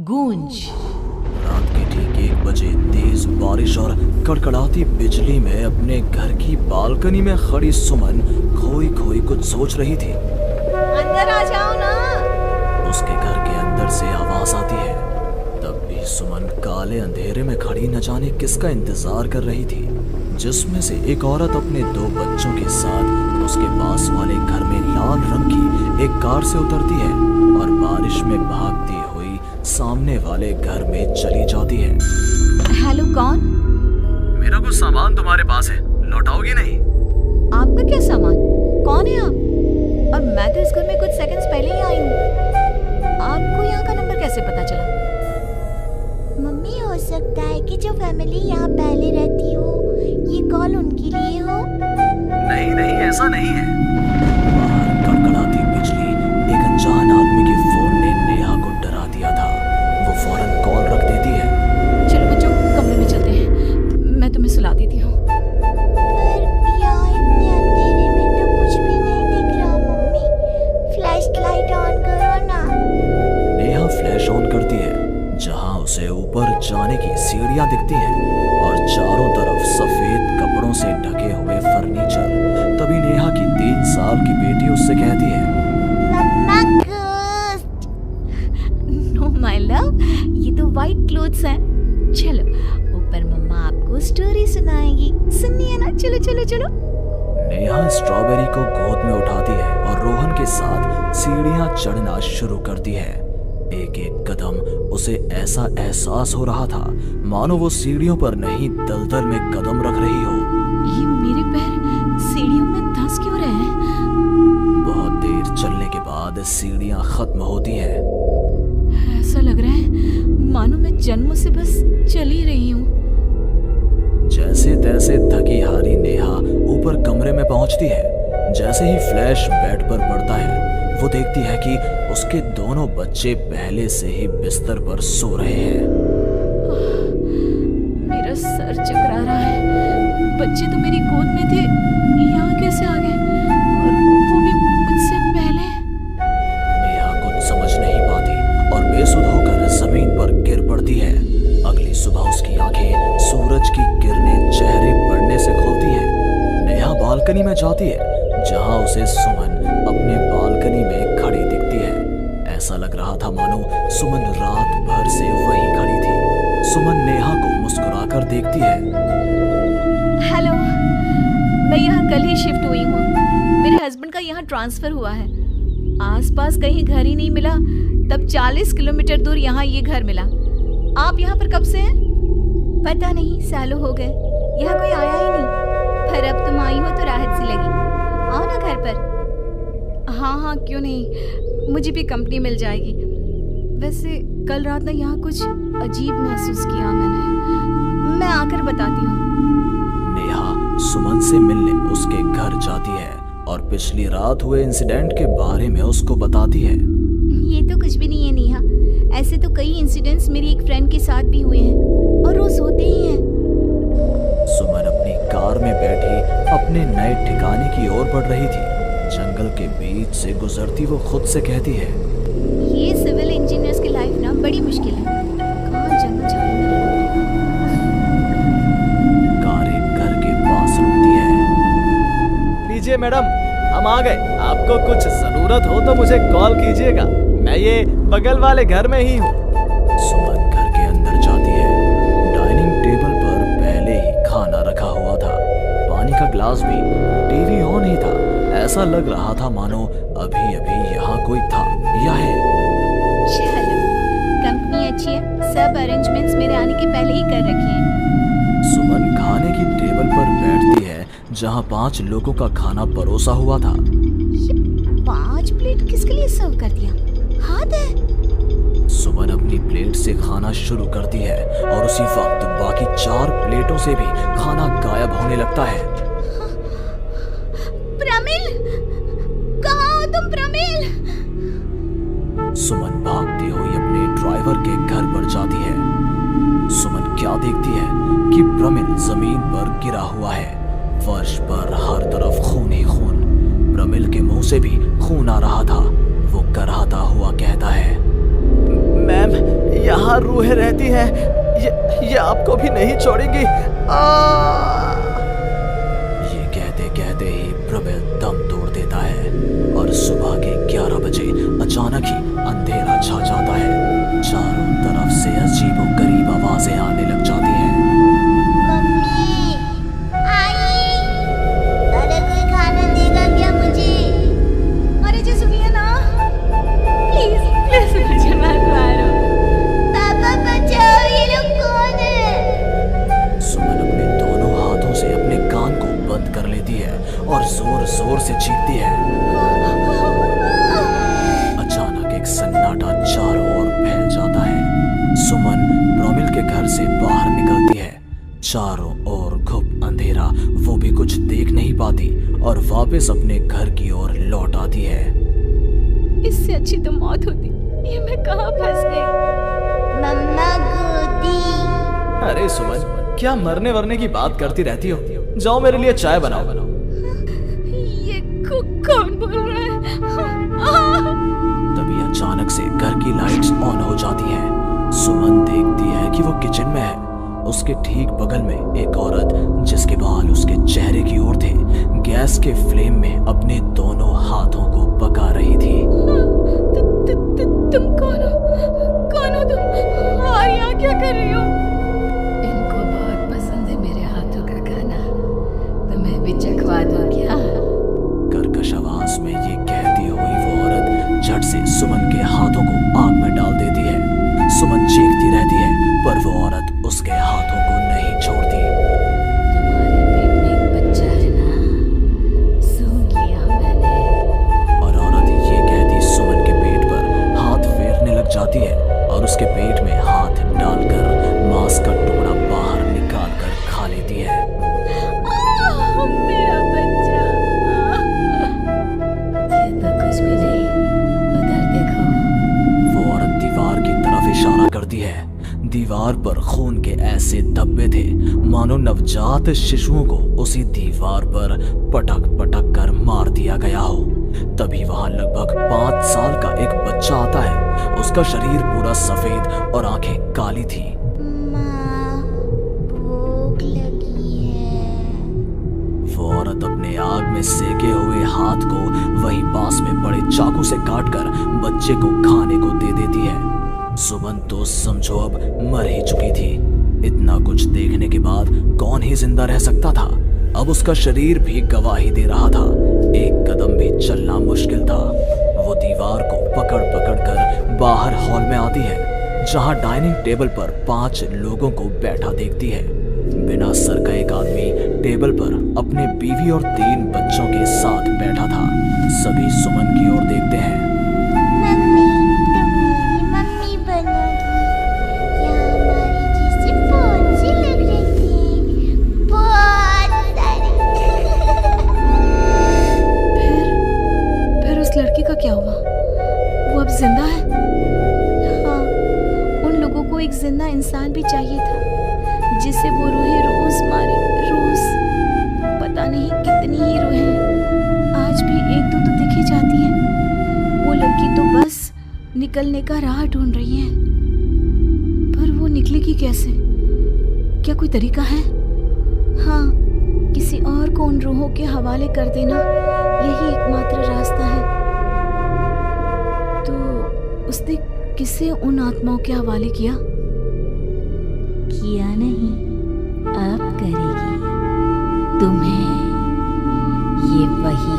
गूंज। रात के ठीक 1 बजे तेज बारिश और कड़कड़ाती बिजली में अपने घर की बालकनी में खड़ी सुमन खोई खोई कुछ सोच रही थी। अंदर आ जाओ ना। उसके घर के अंदर से आवाज आती है। तब भी सुमन काले अंधेरे में खड़ी न जाने किसका इंतजार कर रही थी, जिसमें से एक औरत अपने 2 बच्चों के साथ उसके पास वाले घर में लाल रंग की एक कार से उतरती है और बारिश में भागती हुई सामने वाले घर में चली जाती है। हेलो, कौन? मेरा कुछ सामान तुम्हारे पास है, लौटाओगी नहीं? आपका क्या सामान? कौन है आप? और मैं तो इस घर में कुछ सेकंड्स पहले ही आई हूँ। आपको यहाँ का नंबर कैसे पता चला? मम्मी, हो सकता है कि जो फैमिली यहाँ पहले रहती हो ये कॉल उनके लिए हो। नहीं नहीं, ऐसा नहीं है। बाहर कड़कड़ाती बिजली एक अनजान आदमी के फोन ने नेहा को डरा दिया था। वो फौरन कॉल रख देती है। चलो बच्चों, कमरे में चलते हैं, मैं तुम्हें सुला देती हूँ। पर यहाँ इतने अंधेरे में तो कुछ भी नहीं दिख रहा। मम्मी, फ्लैश लाइट ऑन करो ना। नेहा फ्लैश ऑन करती है, जहां उसे ऊपर जाने की सीढ़ियां दिखती हैं और चारों तरफ सफेद कपड़ों से ढके हुए फर्नीचर। तभी नेहा की 3 साल की बेटी उससे कहती है, मम्मा घोस्ट। नो माय लव, ये तो वाइट क्लोथ्स हैं। चलो ऊपर, मम्मा आपको स्टोरी सुनाएगी। सुनिए ना, चलो चलो चलो। नेहा स्ट्रॉबेरी को गोद में उठाती है और रोहन के साथ सीढ़ियां चढ़ना शुरू करती है। एक एक कदम उसे ऐसा एहसास हो रहा था मानो वो सीढ़ियों पर नहीं दलदल में कदम रख रही हो। ये मेरे पैर सीढ़ियों में धंस क्यों रहे हैं? बहुत देर चलने के बाद सीढ़ियां खत्म होती हैं। ऐसा लग रहा है मानो मैं जन्म से बस चल ही रही हूँ। जैसे तैसे थकी हारी नेहा ऊपर कमरे में पहुंचती है। जैसे ही फ्लैश बेड पर पड़ता है, वो देखती है कि उसके दोनों बच्चे पहले से ही बिस्तर पर सो रहे हैं। मेरा सर चकरा रहा है। बच्चे तो मेरी गोद में थे, यहाँ कैसे आ गए? और वो भी मुझसे पहले। नेहा कुछ समझ नहीं पाती और बेसुध होकर जमीन पर गिर पड़ती है। अगली सुबह उसकी आंखें सूरज की किरणें चेहरे पड़ने से खुलती हैं। नेहा बालकनी में जाती है, जहां उसे सुमन अपने बालकनी में खड़ी दिखती है। ऐसा लग रहा था मानो सुमन रात भर से वहीं खड़ी थी। सुमन नेहा को मुस्कुराकर देखती है। हेलो, मैं यहाँ कल ही शिफ्ट हुई हूँ। मेरे हस्बैंड का यहाँ ट्रांसफर हुआ है। आसपास कहीं घर ही नहीं मिला, तब 40 किलोमीटर दूर यहाँ ये घर मिला। आप यहाँ पर कब से हैं? पता नहीं, सालों हो गए, यहाँ कोई आया ही नहीं। पर अब तुम आई हो तो राहत सी लगी। आओ ना घर पर। हाँ हाँ, क्यों नहीं, मुझे भी कंपनी मिल जाएगी। वैसे कल रात ना यहाँ कुछ अजीब महसूस किया मैंने। मैं आकर बताती हूँ। नेहा सुमन से मिलने उसके घर जाती है और पिछली रात हुए इंसिडेंट के बारे में उसको बताती है। ये तो कुछ भी नहीं है नेहा, ऐसे तो कई इंसिडेंट्स मेरी एक फ्रेंड के साथ भी हुए हैं और रोज होते ही हैं। सुमन अपनी कार में बैठी अपने नए ठिकाने की ओर बढ़ रही थी। जंगल के बीच से गुजरती वो खुद से कहती है, ये सिविल इंजीनियर्स की लाइफ ना बड़ी मुश्किल है। कहाँ जंगल झाड़ी में कार एक घर के पास रुकती है। लीजिए मैडम, हम आ गए। आपको कुछ जरूरत हो तो मुझे कॉल कीजिएगा, मैं ये बगल वाले घर में ही हूँ। सुमन घर के अंदर जाती है। डाइनिंग टेबल पर पहले ही खाना रखा हुआ था, पानी का ग्लास भी, टीवी ऑन ही था। ऐसा लग रहा था मानो अभी अभी यहाँ कोई था या है। चलो, कंपनी अच्छी है, सब अरेंजमेंट्स मेरे आने के पहले ही कर रखे हैं। सुमन खाने की टेबल पर बैठती है, जहाँ 5 लोगों का खाना परोसा हुआ था। ये 5 प्लेट किसके लिए सर्व कर दिया? हाथ है। सुमन अपनी प्लेट से खाना शुरू करती है और उसी वक्त बाकी 4 प्लेटों से भी खाना गायब होने लगता है। प्रमिल, कहाँ हो तुम प्रमिल? सुमन भागती हुई अपने ड्राइवर के घर पर जाती है। सुमन क्या देखती है कि प्रमिल जमीन पर गिरा हुआ है। फर्श पर हर तरफ खून ही खून। प्रमिल के मुंह से भी खून आ रहा था। वो कराहता हुआ कहता है, मैम, यहाँ यहाँ रूहें रहती हैं, ये आपको भी नहीं छोड़ेंगी। ये कहते कहते ही प्रमिल दम तोड़ देता है और सुबह के 11 बजे अचानक ही अंधेरा छा जाता है। चारों तरफ से अजीबोगरीब आवाजें आने लग जाती हैं। मम्मी आई, अरे कोई खाना देगा क्या मुझे? अरे जी सुनिए ना, प्लीज प्लीज मुझे मत मारो। पापा बचाओ, ये लोग कौन है? सुमन अपने दोनों हाथों से अपने कान को बंद कर लेती है और जोर जोर से चीखती है। अचानक एक सन्नाटा चारों ओर फैल जाता है। सुमन प्रोमिल के घर से बाहर निकलती है। चारों ओर घुप अंधेरा, वो भी कुछ देख नहीं पाती और वापस अपने घर की ओर लौट आती है। इससे अच्छी तो मौत होती, ये मैं कहाँ फंस गई। मम्मा गोदी। अरे सुमन, क्या मरने वरने की बात करती रहती हो? जाओ मेरे लिए चाय बनाओ। ये कौन बोल रहा है? तभी अचानक से घर की लाइट्स ऑन हो जाती हैं। सुमन देखती है कि वो किचन में है। उसके ठीक बगल में एक औरत, जिसके बाल उसके चेहरे की ओर थे, गैस के फ्लेम में अपने दोनों हाथों को पका रही थी। तुम कौन हो? कौन हो तुम? और यहाँ क्या कर रही हो? इनको बहुत पसंद है मेरे हाथों का खाना, तो मैं भी चखवा दूं क्या? कर्कश आवाज में ये कहती हुई वो औरत झट से सुमन के हाथों को आग में डाल देती है। सुमन चीखती रहती है, पर वो औरत उसके हाथों को नहीं छोड़ती। तुम्हारे पेट में एक बच्चा है ना, सूंघ लिया मैंने। और औरत ये कहती सुमन के पेट पर हाथ फेरने लग जाती है और उसके पेट में हाथ डालकर मांस का टुकड़ा बाहर निकाल कर खा लेती है। मेरा बच्चा। ये तो कुछ भी नहीं, उधर देखो। वो औरत दीवार की तरफ इशारा करती है। दीवार पर खून के ऐसे धब्बे थे मानो नवजात शिशुओं को उसी दीवार पर पटक पटक कर मार दिया गया हो। तभी वहां लगभग 5 साल का एक बच्चा आता है। उसका शरीर पूरा सफेद और आंखें काली थी। माँ, भूख लगी है। वो औरत अपने आग में सेके हुए हाथ को वहीं पास में बड़े चाकू से काटकर बच्चे को खाने को दे देती है। सुमन तो समझो अब मर ही चुकी थी। इतना कुछ देखने के बाद कौन ही जिंदा रह सकता था? अब उसका शरीर भी गवाही दे रहा था। एक कदम भी चलना मुश्किल था। वो दीवार को पकड़ पकड़ कर बाहर हॉल में आती है, जहां डाइनिंग टेबल पर 5 लोगों को बैठा देखती है। बिना सर का एक आदमी टेबल पर अपने बीवी और 3 बच्चों के साथ बैठा था। सभी सुमन की ओर देखते हैं। मम्मी, तुम मेरी मम्मी बनोगी। यहाँ हमारी जैसे बहुत सी लग रही थी, बहुत सारी। फिर उस लड़की का क्या हुआ? वो अब जिंदा है? हाँ, उन लोगों को एक जिंदा इंसान भी चाहिए था, जिसे वो रूहें रोज मारे। रोज पता नहीं कितनी ही रूहें। आज भी 1-2 तो दिख ही जाती हैं। वो लड़की तो बस निकलने का राह ढूंढ रही है, पर वो निकलेगी कैसे? क्या कोई तरीका है? हाँ, किसी और को उन रूहों के हवाले कर देना यही एकमात्र रास्ता है। तो उसने किसे उन आत्माओं के हवाले किया? किया नहीं, अब करेगी। तुम्हें ये वही